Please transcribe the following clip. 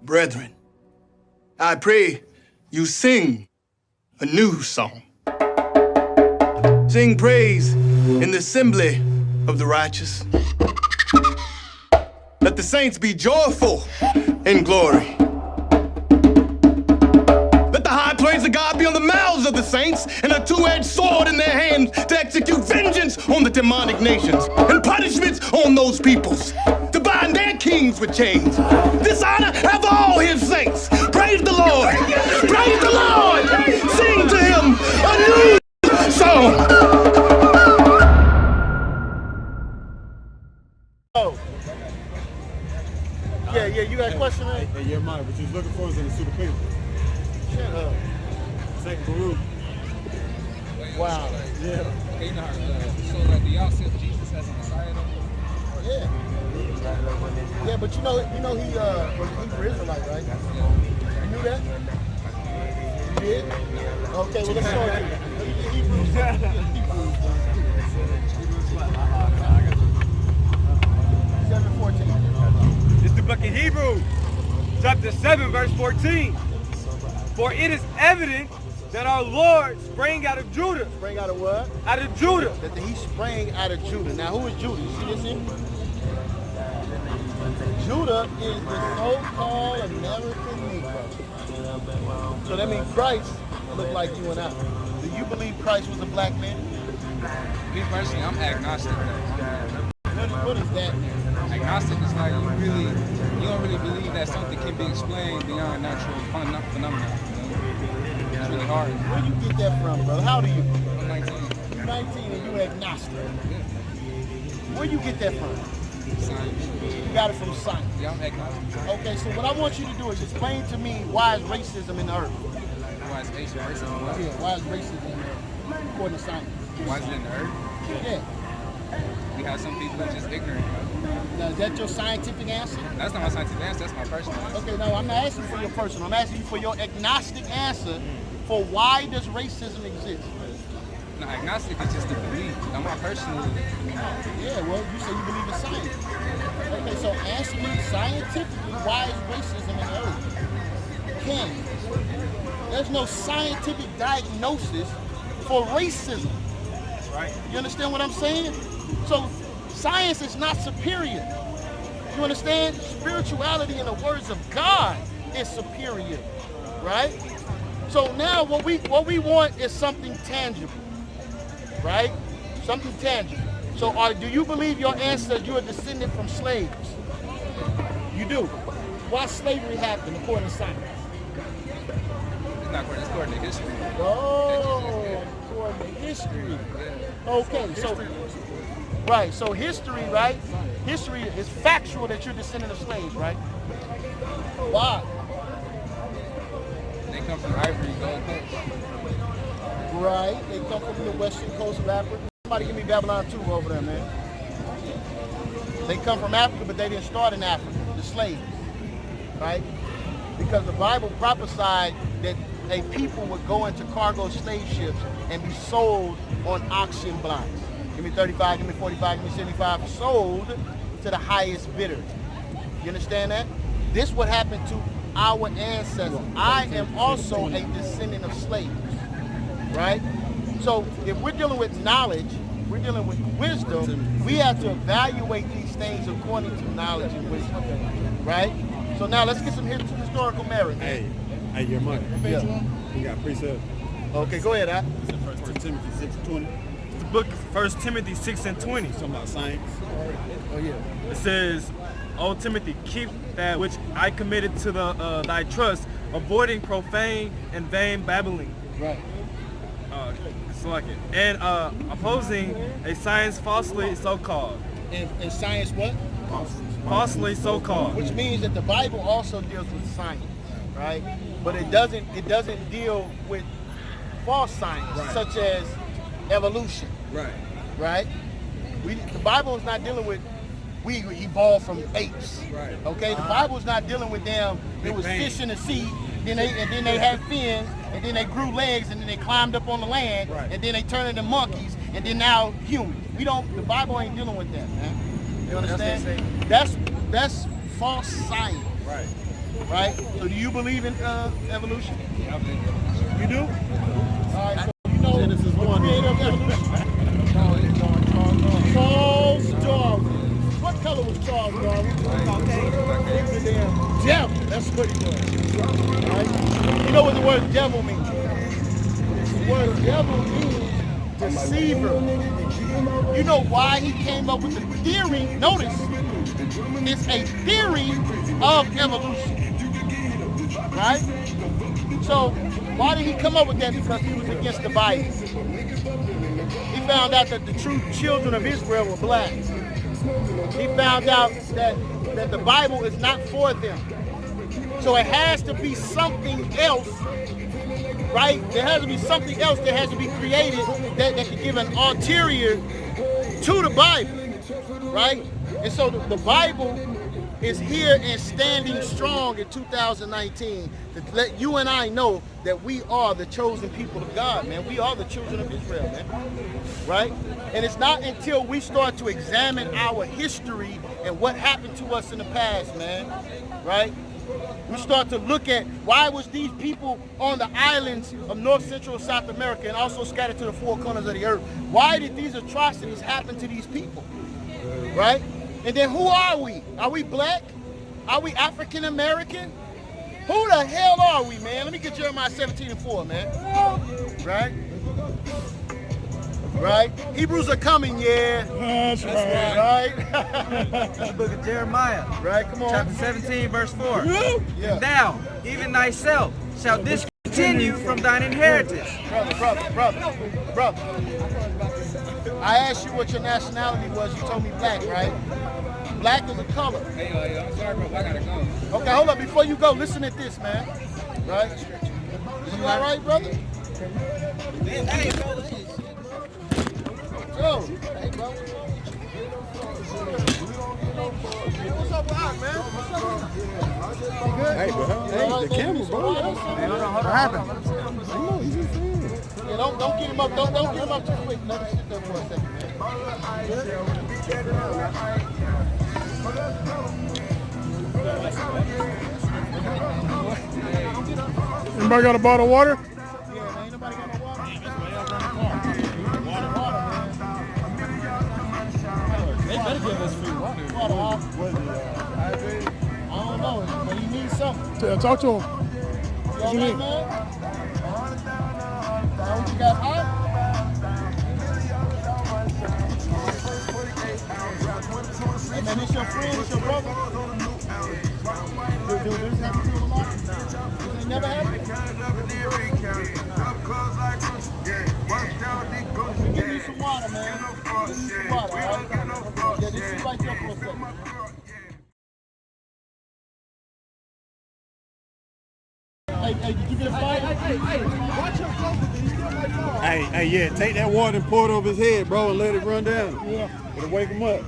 Brethren, I pray you sing a new song. Sing praise in the assembly of the righteous. Let the saints be joyful in glory. Let the high praise of God be on the mouths of the saints and a two-edged sword in their hands to execute vengeance on the demonic nations and punishments on those peoples, to bind their kings with chains. This honor have all his saints. Praise the Lord. Praise the Lord. Sing to him a new song. Yeah, you got a question, man? Hey, yeah, Mike, what you was looking for is in the super people. Shut up. Second Baruch. Wow. Yeah. Okay, you know how so like do y'all accept Jesus as a Messiah though? Yeah. Yeah, but you know he was a Hebrew Israelite, right? Yeah. You knew that? You did? Okay, well let's show you. Hebrews. 7:14. It's the book of Hebrews, chapter 7, verse 14. For it is evident that our Lord sprang out of Judah. Sprang out of what? Out of Judah. That he sprang out of Judah. Now, who is Judah? You see this here? Judah is the so-called American Negro. So that means Christ looked like you and I. Do you believe Christ was a black man? Me personally, I'm agnostic though. What is that? Agnostic is like you don't really believe that something can be explained beyond natural phenomena. It's really hard. Where do you get that from, brother? How old are you? I'm 19. You're 19 and you're agnostic. Where do you get that from? Science. You got it from science. Yeah, I'm agnostic. Okay, so what I want you to do is explain to me why is racism in the earth? Why is racism? What? Yeah, why is racism in the earth? According to science. Why is it in the earth? Yeah. We have some people who are just ignorant. Now, is that your scientific answer? That's not my scientific answer, that's my personal answer. Okay, no, I'm not asking for your personal. I'm asking you for your agnostic answer for why does racism exist? No, agnostic is just a belief. Now my personal. Yeah, well, you say you believe in science. Okay, so answer me scientifically, why is racism in the earth? Ken, there's no scientific diagnosis for racism. Right. You understand what I'm saying? So science is not superior. You understand? Spirituality in the words of God is superior, right? So now what we want is something tangible, right? Something tangible. So do you believe your ancestors, you are descended from slaves? You do. Why slavery happened according to science? It's not according to history. Oh, according to history. Okay, so right, so history, right? History is factual that you're descendant of slaves, right? Why? They come from Ivory, Gold Coast. Right, they come from the western coast of Africa. Somebody give me Babylon 2 over there, man. They come from Africa, but they didn't start in Africa, the slaves, right? Because the Bible prophesied that a people would go into cargo slave ships and be sold on auction blocks. Give me 35, give me 45, give me 75, sold to the highest bidder. You understand that? This would happen to our ancestors. I am also a descendant of slaves, right? So if we're dealing with knowledge, we're dealing with wisdom, we have to evaluate these things according to knowledge and wisdom, right? So now let's get some historical merit. Hey, your money. Yeah. We got precept. Okay, go ahead, First Timothy 6:20. The book of 1 Timothy 6:20. Talking about science. Oh yeah. It says, O Timothy, keep that which I committed to thy trust, avoiding profane and vain babbling. Right. And opposing a science falsely so-called. And science what? Falsely so-called. Which means that the Bible also deals with science, right? But it doesn't deal with false science, Right. such as evolution, Right. right? The Bible is not dealing with we evolved from apes. Right. Okay, the Bible is not dealing with them. It was Bang. fish in the sea, then they had fins, and then they grew legs, and then they climbed up on the land, Right. and then they turned into monkeys, and then now humans. The Bible ain't dealing with that, man. You understand? That's false science. Right. right? So do you believe in evolution? Yeah, I believe it. You do? All right, so you know Genesis the 1. creator of evolution? Charles Darwin. What color was Charles Darwin? He was a damn devil. That's what he was. Right? You know what the word devil means? The word devil means deceiver. You know why he came up with the theory? Notice, it's a theory of evolution. Right? So, why did he come up with that? Because he was against the Bible. He found out that the true children of Israel were black. He found out that the Bible is not for them. So it has to be something else, right? There has to be something else that has to be created that can give an ulterior to the Bible, right? And so the Bible is here and standing strong in 2019 to let you and I know that we are the chosen people of God, man. We are the children of Israel, man, right? And it's not until we start to examine our history and what happened to us in the past, man, right? We start to look at why was these people on the islands of North Central South America and also scattered to the four corners of the earth. Why did these atrocities happen to these people, right? And then who are we? Are we black? Are we African American? Who the hell are we, man? Let me get Jeremiah 17:4, man. Right? Right? Hebrews are coming, yeah. That's right. Right? The book of Jeremiah, Right? Come on. chapter 17, verse 4. Yeah. And thou, even thyself, shalt discontinue from thine inheritance. Brother. I asked you what your nationality was. You told me black, right? Black is a color. Hey, yo, I'm sorry, bro. I gotta go. Okay, hold up. Before you go, listen to this, man. Right? You all right, brother? Yo, hey, bro. What's up, Doc, man? What's up? You good? Hey, bro. Hey, the camera, bro. What happened? Yeah, don't get him up. Don't get him up too quick. Let him sit there for a second, man. Anybody got a bottle of water? Yeah, man. Ain't nobody got no water? They better give us free water. Water, huh? I don't know, but he needs something. Yeah, talk to him. You all you right, need? man? What you got hot? Hey, man, this your friend, this your brother? Do this happen to him a lot? This ain't never happened? Give me some water, man. Give me some water, all right? Yeah, just sit right there for a second. Hey, did you get a fight? Watch him close. Hey, yeah, take that water and pour it over his head, bro, and let it run down. Yeah. It'll wake him up.